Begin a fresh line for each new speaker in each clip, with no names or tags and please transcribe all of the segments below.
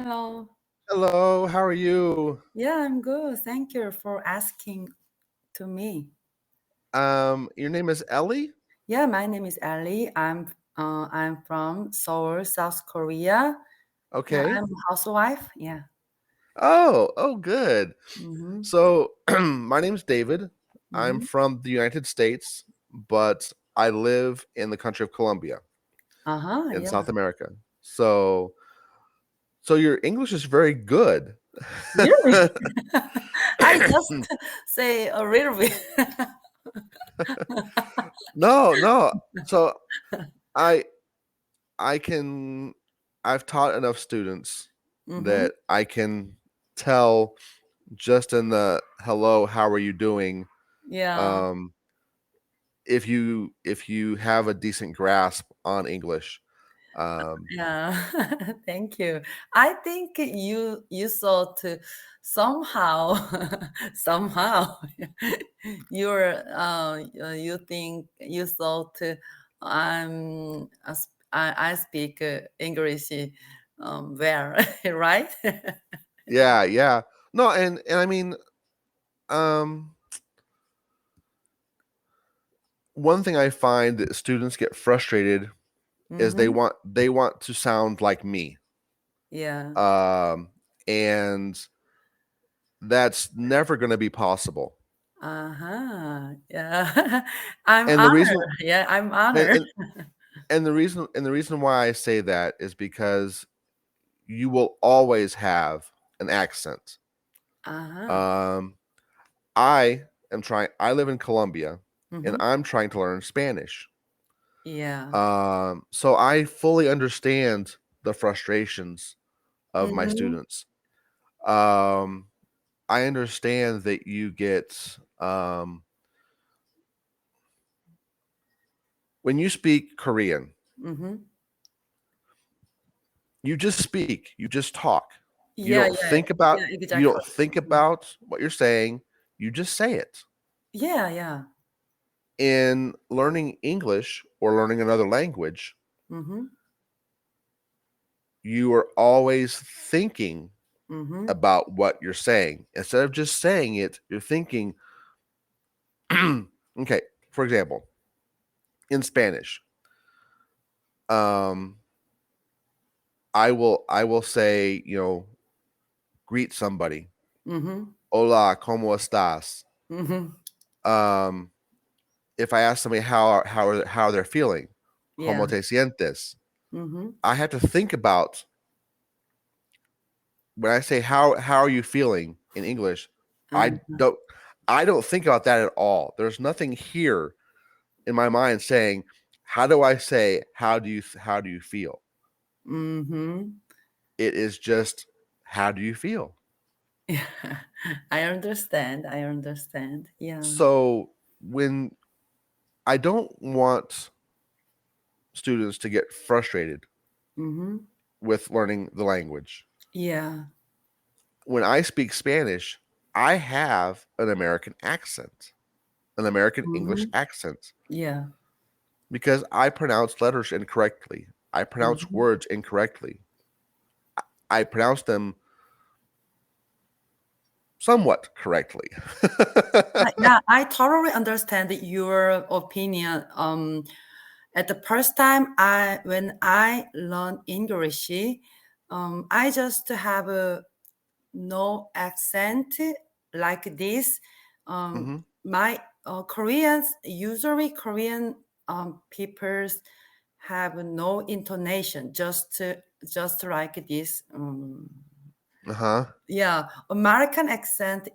Hello.
Hello, how are you?
Yeah, I'm good. Thank you for asking to me.
Your name is Ellie?
Yeah, my name is Ali. I'm from Seoul, South Korea. Yeah,
Okay.
I'm a housewife. Yeah.
Oh, good.
Mm-hmm.
So, my name's David. I'm
Mm-hmm.
from the United States, but I live in the country of Colombia
Uh-huh.
in
Yeah.
South America. So your English is very good.
Really? I just say a little bit.
No. So I I can I've taught enough students
Mm-hmm.
that I can tell just in the hello, how are you doing?
Yeah.
Um, if you have a decent grasp on English. Um,
Yeah, thank you. I think you thought somehow somehow you think you thought I speak English well, right?
yeah. No, and I mean, um, one thing I find that students get frustrated is they
Mm-hmm.
want they want to sound like me.
Yeah.
Um, and that's never going to be possible.
Uh-huh. Yeah. I'm
And the
honored.
reason
Yeah, I'm
and,
honored.
and and the reason why I say that is because you will always have an accent.
Uh-huh.
Um, I live in Colombia and
Mm-hmm.
I'm trying to learn Spanish.
Yeah.
So I fully understand the frustrations of my
Mm-hmm.
students. Um, I understand that you get when you speak Korean,
Mm-hmm.
you just speak, you just talk. You
Yeah,
don't
yeah,
think about
yeah,
you
exactly.
don't think about what you're saying, you just say it.
Yeah, yeah.
In learning English or learning another language,
Mm-hmm.
you are always thinking
Mm-hmm.
about what you're saying. Instead of just saying it, you're thinking, okay, for example, in Spanish, um, I will say, greet somebody.
Mm-hmm.
Hola, ¿cómo estás?
Mm-hmm.
Um, if I ask somebody how they're feeling,
Yeah.
¿Cómo te sientes?
Mm-hmm.
I have to think about when I say how are you feeling in English,
Uh,
I don't I don't think about that at all. There's nothing here in my mind saying, how do I say how do you feel?
mm-hmm.
It is just how do you feel?
Yeah. I understand. I understand. Yeah.
So when I don't want students to get frustrated
Mm-hmm.
with learning the language.
Yeah.
When I speak Spanish, I have an American accent, an American English
Mm-hmm.
accent,
Yeah.
because I pronounce letters incorrectly. I pronounce
Mm-hmm.
words incorrectly. I pronounce them somewhat correctly.
Yeah, I totally understand your opinion. At the first time when I learned English, I just have a no accent like this.
Mhm.
My Koreans, usually Korean peoples have no intonation, just like this.
Uh-huh.
Yeah, American accent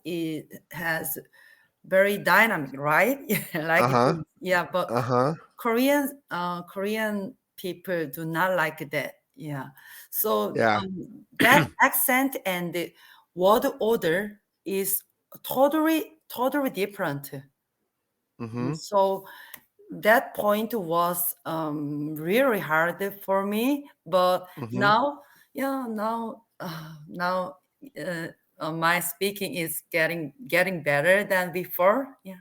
has very dynamic, right? Like
Uh-huh.
this. Yeah, but
Uh-huh.
Korean people do not like that. Yeah, so
Yeah.
that accent and the word order is totally different.
Mhm.
So that point was really hard for me, but
Mhm.
now, yeah, now uh, my speaking is getting better than before. Yeah.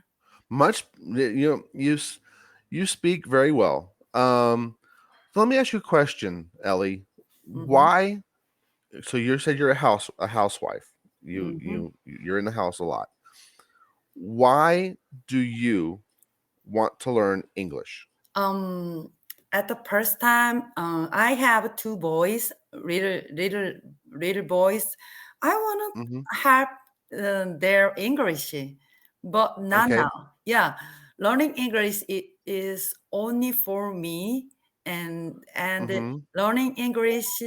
Much you speak very well. So let me ask you a question, Ellie.
Mm-hmm.
Why So you said you're a housewife.
Mm-hmm.
You're in the house a lot. Why do you want to learn English?
Um, at the first time, I have two boys, little boys. I want
Hmm.
to help their English, but not
Okay.
now. Yeah, learning English it is only for me, and
Hmm.
learning English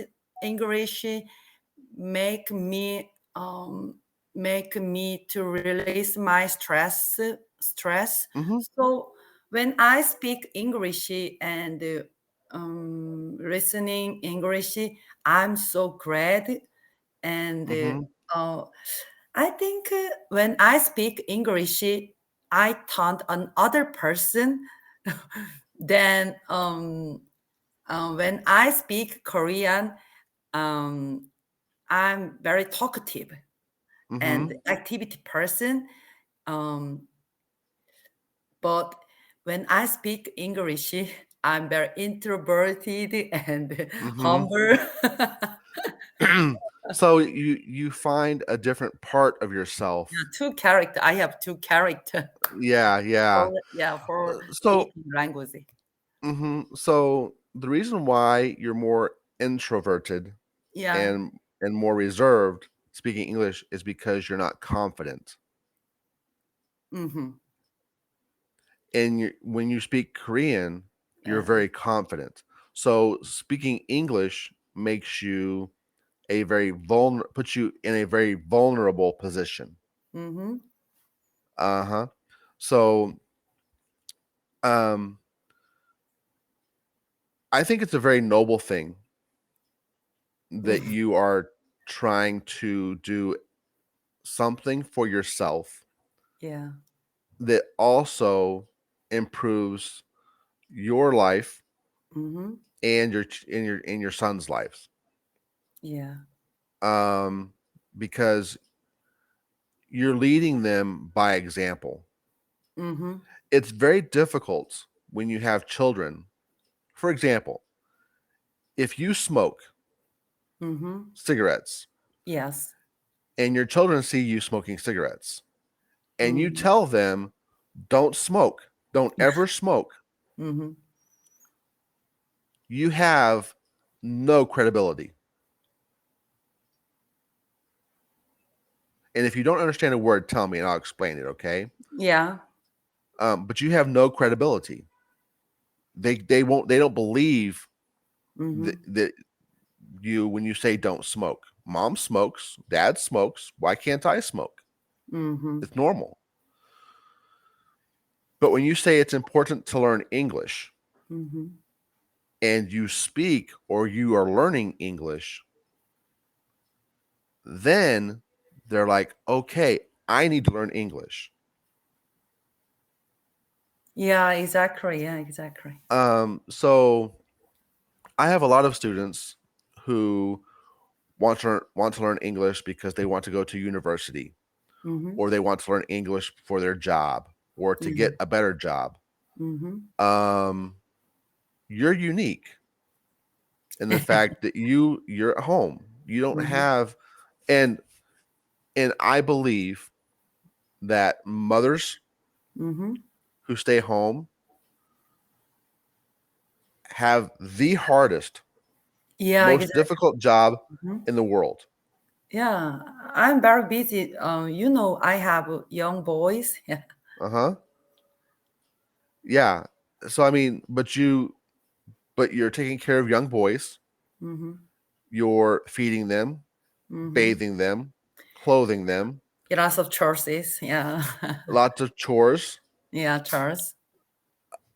make me to release my stress.
Hmm.
So when I speak English and listening English, I'm so glad. And
Hmm.
uh, I think when I speak English, I taunt another person. Then when I speak Korean, um, I'm very talkative and
Hmm.
activity person. Um, but when I speak English, I'm very introverted and
Hmm.
humble.
So you find a different part of yourself.
Yeah, two character. I have two character.
Yeah, yeah.
For
So
speaking language.
so the reason why you're more introverted
Yeah.
and more reserved speaking English is because you're not confident.
Mm-hmm.
And when you speak Korean, you're
Yeah.
very confident. So speaking English makes you puts you in a very vulnerable position.
Mm-hmm.
Uh-huh. So um I think it's a very noble thing that you are trying to do something for yourself
Yeah.
that also improves your life
Mm-hmm.
and your son's lives.
Yeah.
Um because you're leading them by example.
Mm-hmm.
It's very difficult when you have children. For example, if you smoke
Mm-hmm.
cigarettes
Yes.
and your children see you smoking cigarettes and you
Mm-hmm.
tell them, don't smoke, don't ever smoke,
Mm-hmm.
you have no credibility. And if you don't understand a word, tell me and I'll explain it, okay?
Yeah.
But you have no credibility. They don't believe
Mm-hmm.
that you when you say don't smoke. Mom smokes, dad smokes. Why can't I smoke?
Mm-hmm.
It's normal. But when you say it's important to learn English
Mm-hmm.
and you speak or you are learning English, then they're like, okay, I need to learn English.
Yeah, exactly. Yeah, exactly.
So I have a lot of students who want to learn English because they want to go to university
Mm-hmm.
or they want to learn English for their job or to
Yeah.
get a better job.
Mm-hmm.
Um, you're unique in the fact that you're at home. You don't
Mm-hmm.
have and I believe that mothers
Mm-hmm.
who stay home have the hardest,
Yeah,
most
exactly.
difficult job
Mhm.
in the world.
Yeah, I'm very busy. I have young boys. Yeah.
Uh-huh. Yeah. So I mean, but you're taking care of young boys,
Mm-hmm.
you're feeding them,
Mm-hmm.
bathing them, clothing them,
Lots of choices. Yeah.
lots of chores,
Yeah, Charles.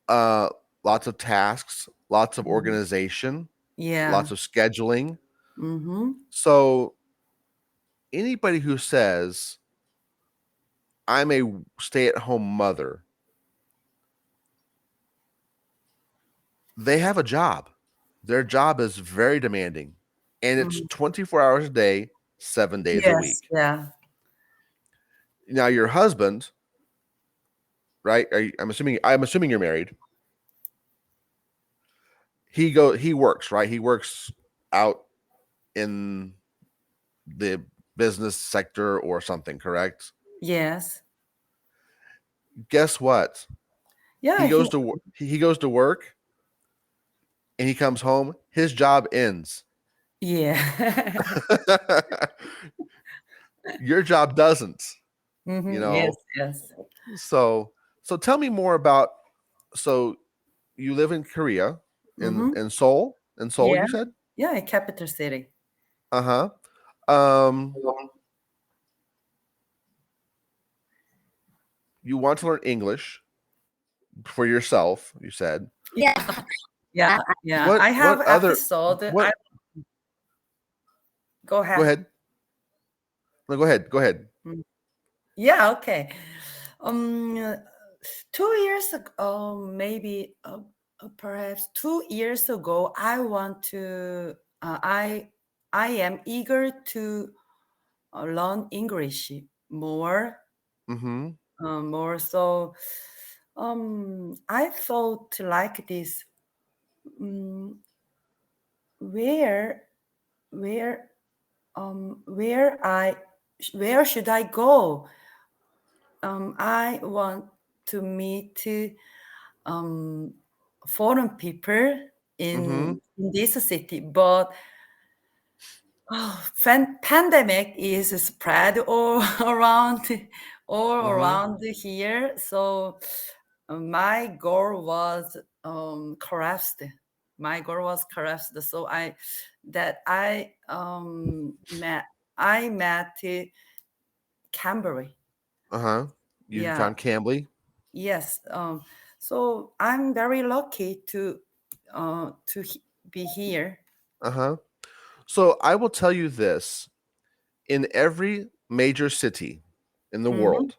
uh lots of tasks, lots of
Mhm.
organization,
Yeah.
lots of scheduling.
Mm-hmm.
So anybody who says I'm a stay-at-home mother, they have a job. Their job is very demanding and it's
Mm.
24 hours a day, 7 days a
Yes.
week.
Yeah.
Now your husband, right? I'm assuming you're married. He works, right? He works out in the business sector or something, correct?
Yes.
Guess what?
Yeah, he
He goes to work and he comes home. His job ends.
yeah.
Your job doesn't. You
Yes,
know.
yes.
So tell me more about. So you live in Korea,
Mm-hmm.
in Seoul. In Seoul,
Yeah.
you said.
Yeah, a capital city.
Uh huh. You want to learn English for yourself. You said.
Yeah.
Yeah, yeah.
What
I have
other
episode. I
what?
go
Go
ahead.
ahead. No, go ahead. Go ahead.
Mm. Yeah, okay. Um, 2 years ago, maybe perhaps 2 years ago, I want to. I am eager to learn English more,
Mm-hmm.
more. So, I thought like this. Um, where, where, where where should I go? I want to meet um, foreign people
Mm-hmm.
in this city, but pandemic is spread all around
Mm-hmm.
here. So my goal was collapsed. My goal was collapsed. So I met Cambly.
Uh-huh. You
Yeah.
found Cambly?
Yes. So I'm very lucky be here.
Uh-huh. So I will tell you this. In every major city in the
Hmm.
world,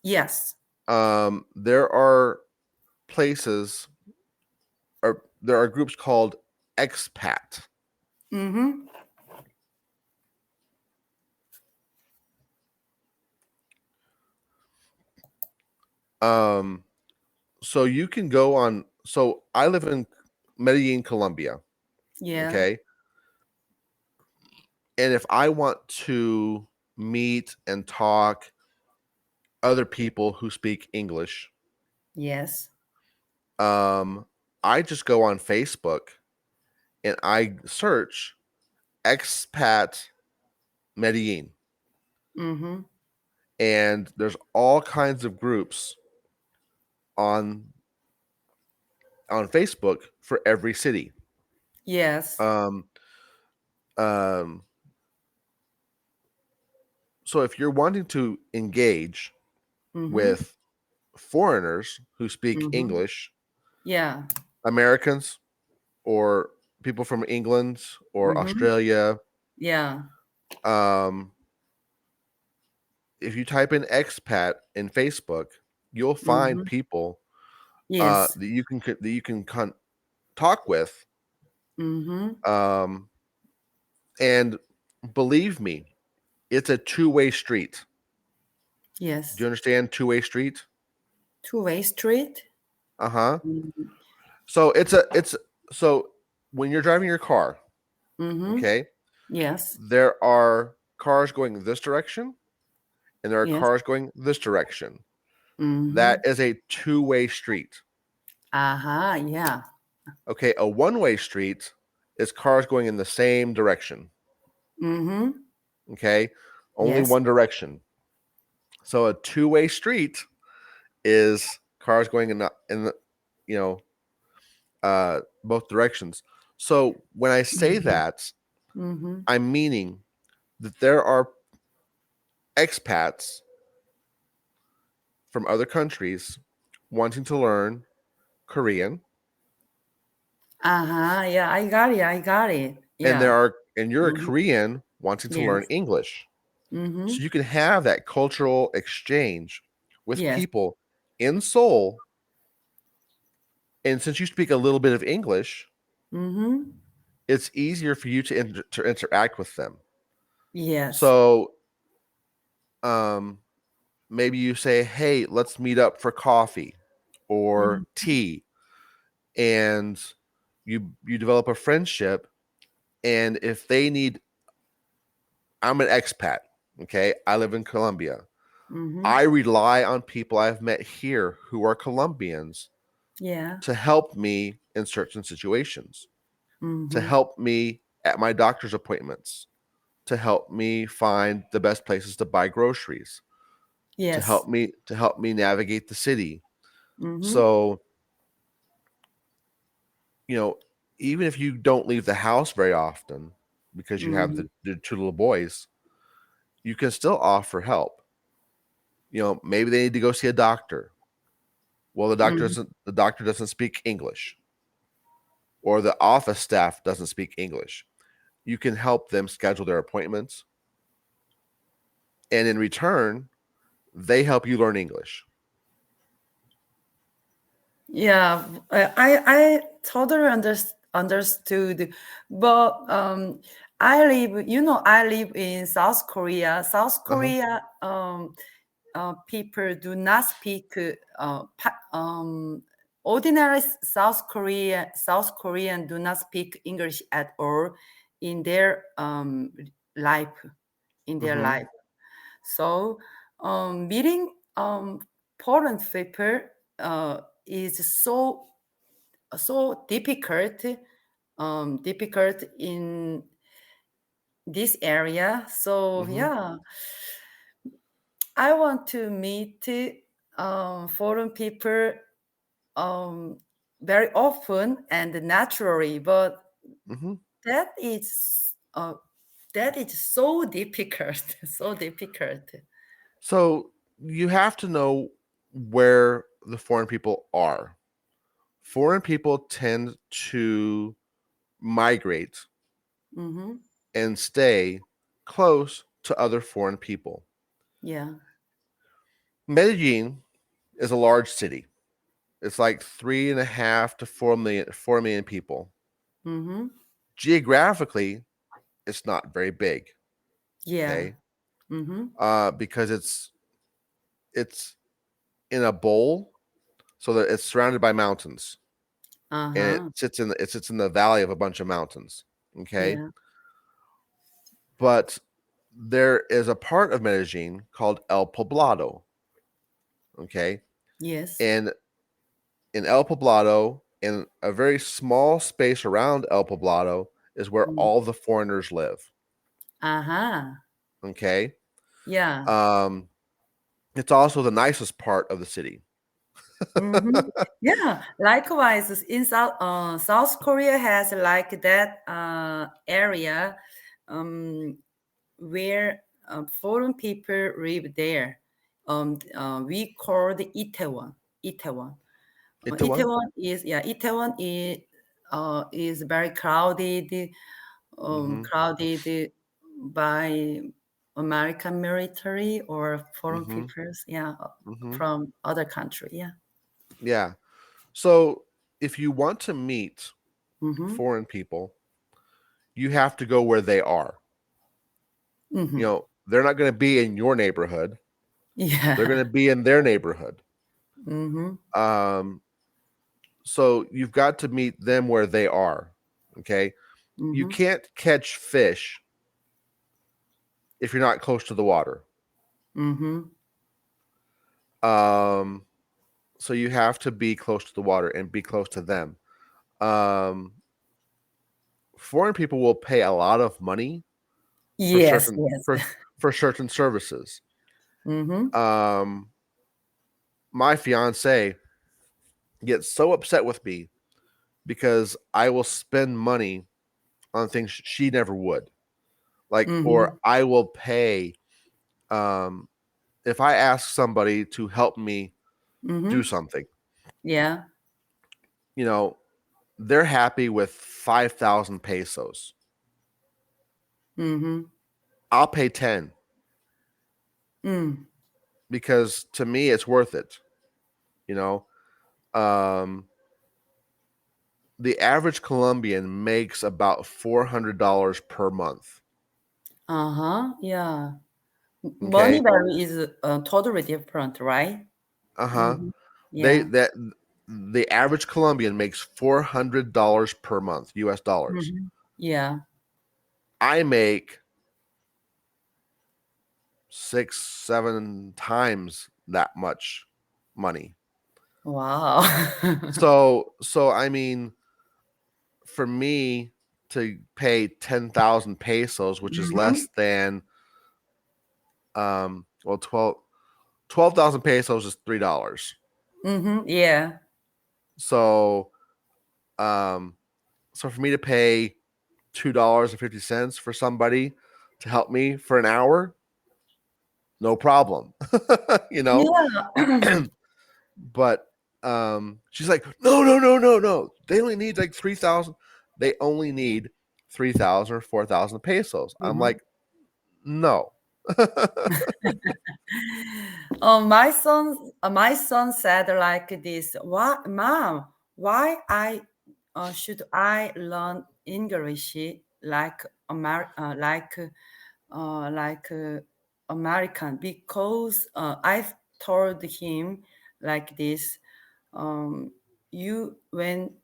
Yes.
there are places or there are groups called expat.
Mm-hmm.
Um, so you can go on. So I live in Medellin, Colombia.
Yeah.
Okay. And if I want to meet and talk other people who speak English,
Yes.
um, I just go on Facebook and I search expat Medellin.
Mm-hmm.
And there's all kinds of groups on Facebook for every city.
Yes.
Um, um, so if you're wanting to engage
Mm-hmm.
with foreigners who speak
Mm-hmm.
English,
Yeah.
Americans or people from England or
Mm-hmm.
Australia,
Yeah.
um, if you type in expat in Facebook, you'll find
Mm-hmm.
people
Yes.
that you can talk with.
Mm-hmm.
Um, and believe me, it's a two-way street. Do
Yes.
you understand two-way street?
Two-way street.
Uh-huh.
Mm-hmm.
So it's so when you're driving your car,
Mm-hmm.
okay,
Yes.
there are cars going this direction and there are
Yes.
cars going this direction.
Mm-hmm.
That is a two-way street.
Uh-huh. Yeah.
Okay, a one-way street is cars going in the same direction.
Mm-hmm.
Okay, only
Yes.
one direction. So a two-way street is cars going in the you know both directions. So when I say
Mm-hmm.
that,
Mm-hmm.
I'm meaning that there are expats from other countries wanting to learn Korean,
Uh-huh. Yeah, I got it. I got it.
and
Yeah.
you're a
Mm-hmm.
Korean wanting to learn
Yes.
English.
Mm-hmm.
So you can have that cultural exchange with
Yes.
people in Seoul. And since you speak a little bit of English,
Mm-hmm.
it's easier for you to interact with them.
Yes.
So um, maybe you say, "Hey, let's meet up for coffee or
Mm-hmm.
tea," and you develop a friendship. And if they need I'm an expat. Okay. I live in Colombia.
Mm-hmm.
I rely on people I've met here who are Colombians
Yeah.
to help me in certain situations, to
Mm-hmm.
help me at my doctor's appointments, to help me find the best places to buy groceries,
Yes.
to help me navigate the city.
Mm-hmm.
So, you know, even if you don't leave the house very often because you have
Mm-hmm.
the two little boys, you can still offer help. Maybe they need to go see a doctor. Well,
Mm-hmm.
the doctor doesn't speak English, or the office staff doesn't speak English. You can help them schedule their appointments, and in return, they help you learn English.
Yeah, I totally understood, but I live in South Korea. South
Uh-huh.
Korea people do not speak ordinary South Korean do not speak English at all in their life in their
Mm-hmm.
life. So meeting foreign people is so difficult in this area. So
Mm-hmm.
yeah, I want to meet foreign people um, very often and naturally, but
Mm-hmm.
that is uh, that is so difficult, so difficult.
So you have to know where the foreign people are. Foreign people tend to migrate
Mm-hmm.
and stay close to other foreign people.
Yeah.
Medellin is a large city. It's like 3.5 to 4 million people.
Mm-hmm.
Geographically, it's not very big.
Yeah.
Okay,
Mm-hmm.
because it's in a bowl, so that it's surrounded by mountains, and
Uh-huh.
it sits in the valley of a bunch of mountains. Okay,
Yeah.
but there is a part of Medellin called El Poblado. Okay,
Yes.
and in El Poblado, in a very small space around El Poblado, is where
Mm.
all the foreigners live.
Uh-huh.
Okay,
Yeah.
um, it's also the nicest part of the city.
Mm-hmm. Yeah. Likewise, in South Korea has like that area um, where foreign people live there. We call the Itaewon. Itaewon.
Itaewon.
Itaewon is very crowded,
Mm-hmm.
crowded by American military or foreign
Mm-hmm.
peoples, yeah,
Mm-hmm.
from other country, yeah.
Yeah. So if you want to meet
Mm-hmm.
foreign people, you have to go where they are.
Mm-hmm.
They're not going to be in your neighborhood. They're going
Yeah.
to be in their neighborhood.
Mm-hmm.
Um, so you've got to meet them where they are. Okay. You
Mm-hmm.
can't catch fish if you're not close to the water.
Mm-hmm.
Um, so you have to be close to the water and be close to them. Um, Foreign people will pay a lot of money for
Yes,
certain
yes.
for certain services.
Mm-hmm.
Um, my fiance gets so upset with me because I will spend money on things she never would. Like, or
Mm-hmm.
I will pay um if I ask somebody to help me do
Mm-hmm.
something,
Yeah.
you know, they're happy with 5,000 pesos.
Mm-hmm.
I'll pay 10
Mm.
because to me it's worth it, you know. Um the average Colombian makes about $400 per month.
Uh-huh. Yeah. Money
Okay.
value is totally different, right?
Uh-huh.
Mm-hmm.
They
Yeah.
that the average Colombian makes $400 per month, US dollars.
Mm-hmm. Yeah.
I make 6, 7 times that much money.
Wow.
So I mean, for me to pay 10,000 pesos, which is
Mm-hmm.
less than well 12,000 pesos is $3.
Mm-hmm. Yeah.
So um so for me to pay $2.50 for somebody to help me for an hour, no problem. you know?
Yeah.
But she's like, no, no, no, no, no. They only need like 3,000. They only need 3,000 or 4,000 pesos. I'm
Mm-hmm.
like, no.
Oh, my son said like this. What, mom? Why I should I learn English like like American? Because I told him like this. Um, you when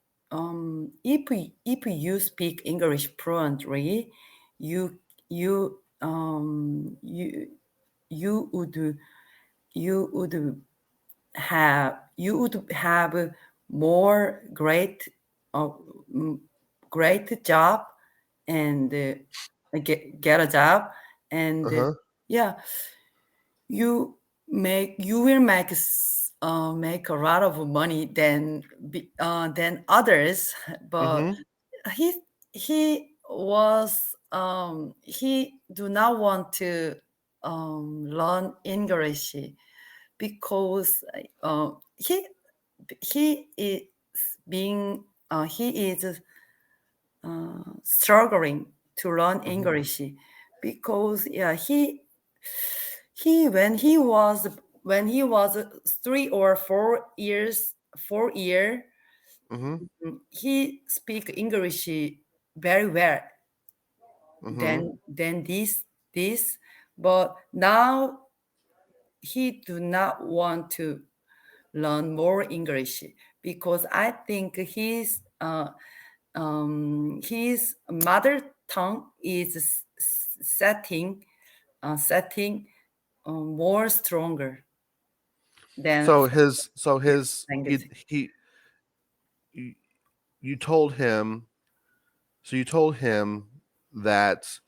if you speak English fluently, you you you would you would you would have more uh, m- great job and get a job and
Uh-huh.
yeah, you will make a lot of money than others. But
Mm-hmm.
he he do not want to learn English because he is he is struggling to learn
Mm-hmm.
English because yeah he when he was 3 or 4 year
Mm-hmm.
he speak English very well
Mm-hmm.
than this, but now he do not want to learn more English because I think his mother tongue is setting more stronger than
So his
language.
you, you told him you told him that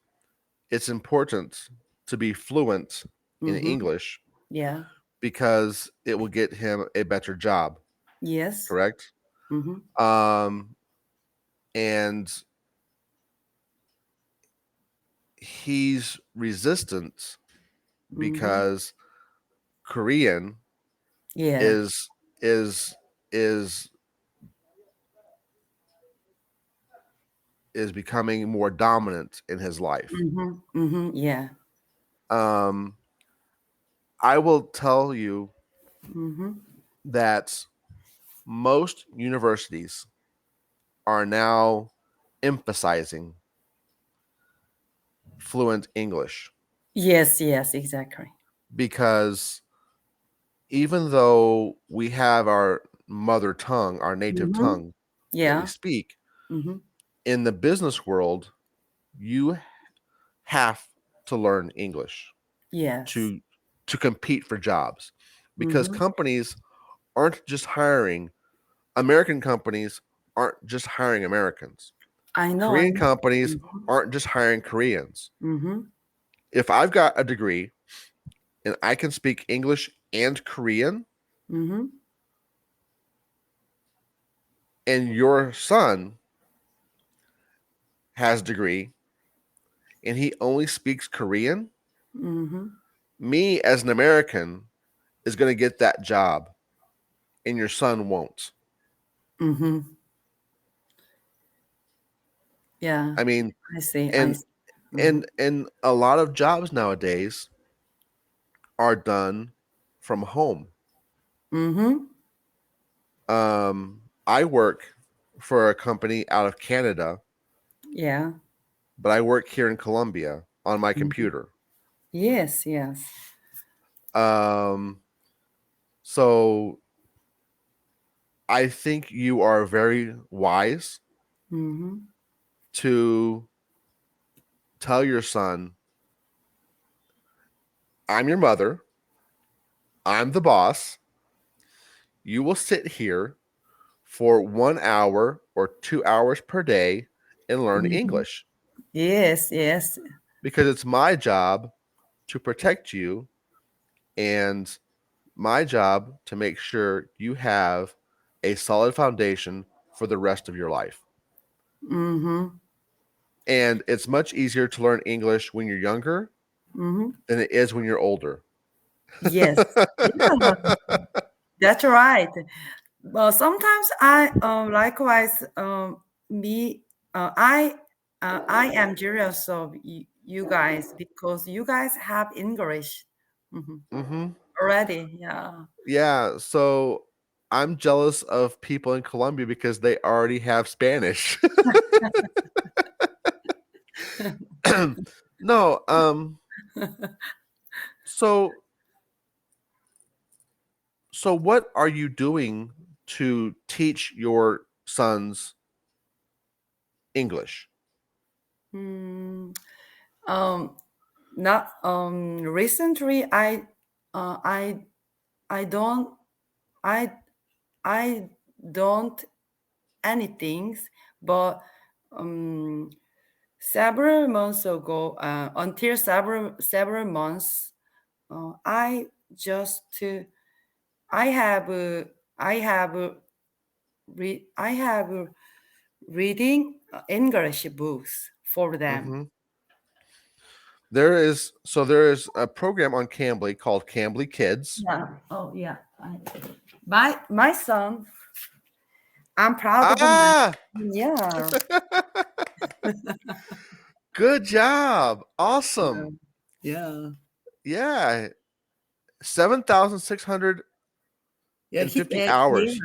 it's important to be fluent in
Mm-hmm.
English
Yeah.
because it will get him a better job,
Yes.
correct?
Mm-hmm.
Um, and he's resistant
Mm-hmm.
because Korean
Yeah.
is is is is becoming more dominant in his life.
Mm-hmm. Mm-hmm. Yeah.
Um, I will tell you
Mm-hmm.
that most universities are now emphasizing fluent English
Yes. Yes. Exactly.
because even though we have our mother tongue, our native
Mm-hmm.
tongue that we
Yeah.
speak,
Mm-hmm.
in the business world, you have to learn English
Yes.
to compete for jobs because
Mm-hmm.
companies aren't just hiring American companies aren't just hiring Americans.
I know. I
Korean
know.
companies
Mm-hmm.
aren't just hiring Koreans.
Mm-hmm.
If I've got a degree and I can speak English and Korean
Mm-hmm.
and your son has a degree and he only speaks Korean,
Mm-hmm.
me as an American is going to get that job and your son won't.
Mm-hmm. Yeah.
I mean,
I see. I
and
see. Mm-hmm.
a lot of jobs nowadays are done from home.
Mm-hmm.
I work for a company out of Canada,
Yeah.
but I work here in Colombia on my
Mhm.
computer.
Yes, yes.
Um, so I think you are very wise
Mm-hmm.
to tell your son I'm your mother. I'm the boss. You will sit here for 1 hour or 2 hours per day and learn
Mhm.
English
Yes, yes.
because it's my job to protect you and my job to make sure you have a solid foundation for the rest of your life.
Mm-hmm.
And it's much easier to learn English when you're younger
Mm-hmm.
than it is when you're older.
Yes. Yeah, that's right. Well, sometimes I likewise me I am jealous of you guys because you guys have English
Hmm.
already. Yeah.
Yeah, so I'm jealous of people in Colombia because they already have Spanish. No, so so what are you doing to teach your sons English?
Hmm. Um. Not recently. Uh, I I don't I I don't anything, but um several months ago, until several months, I just I have I have I have reading English books for them.
Hmm. There is a program on Cambly called Cambly Kids.
Yeah. Oh yeah. My son. I'm proud of him.
Ah,
Yeah.
good job.
Yeah.
Awesome.
Yeah.
Yeah, 7,650
Yeah. Yeah.
hours.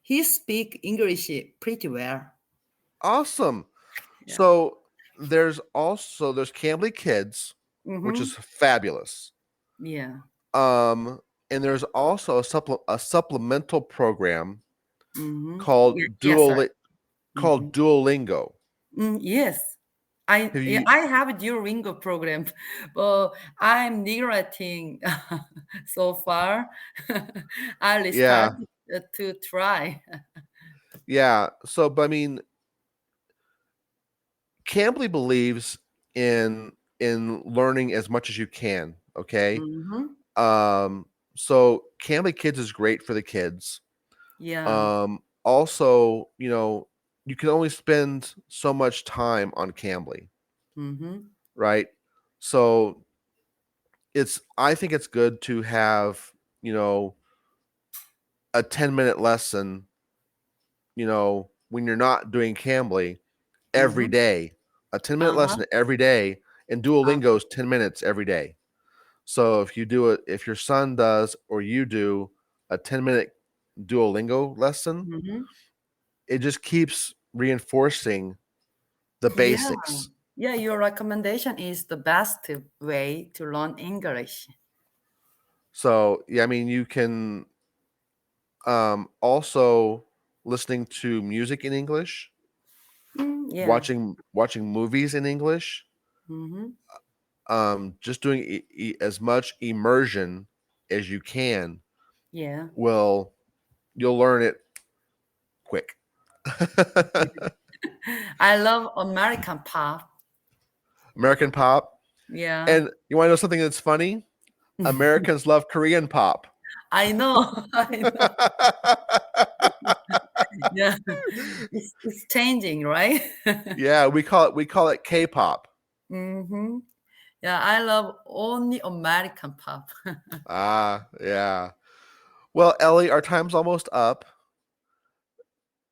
He speak English pretty well.
Awesome.
Yeah.
So there's Cambly Kids, which is
Mm-hmm.
fabulous.
Yeah.
Um, and there's also a supplemental program
Mm-hmm.
called
Yeah. Yes, right. Mm-hmm.
Duolingo.
Yes.
Have
Yeah,
you?
I have a Duolingo program, but I'm neglecting so far. I'll start
Yeah,
to try.
yeah. So, but I mean, Cambly believes in learning as much as you can. Okay.
Mm-hmm.
Um, so Cambly Kids is great for the kids.
Yeah.
Also, you can only spend so much time on Cambly,
Mm-hmm.
right? So I think it's good to have, you know, a 10-minute lesson, when you're not doing Cambly every
Mm-hmm.
day, a 10-minute
Uh-huh.
lesson every day, and
Uh,
Duolingo's 10 minutes every day. So if your son does or you do a 10-minute Duolingo lesson,
mhm.
it just keeps reinforcing the
Yeah.
basics.
Yeah, your recommendation is the best way to learn English.
So, yeah, I mean, you can also listening to music in English,
Yeah.
watching movies in English,
Mm-hmm.
just doing as much immersion as you can
Yeah.
will you'll learn it quick.
I love American pop.
American pop.
Yeah.
And you want to know something that's funny? Americans love Korean pop.
I know. I know. Yeah. It's changing, right?
Yeah, we call it K-pop.
Mm-hmm. Yeah, I love only American pop.
Ah, yeah. Well, Ellie, our time's almost up.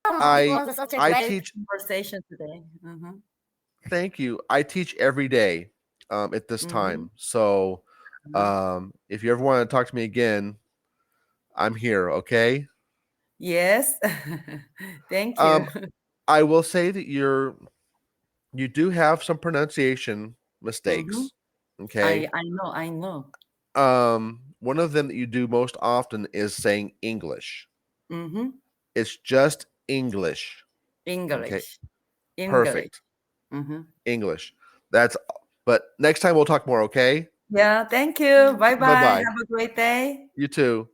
It
I
was such a
I
great
teach
conversation today. Mm-hmm.
Thank you. I teach every day at this
Mm-hmm.
time. So if you ever want to talk to me again, I'm here, okay?
Yes. Thank you.
Um I will say that you do have some pronunciation
Mm-hmm.
mistakes, okay?
I know, I know.
One of them that you do most often is saying English.
Mm-hmm.
It's just English. Okay?
English. English.
Perfect.
Mm-hmm.
English. That's But next time we'll talk more, okay?
Yeah, thank you. Bye
Bye
bye.
bye.
Have a great day.
You too.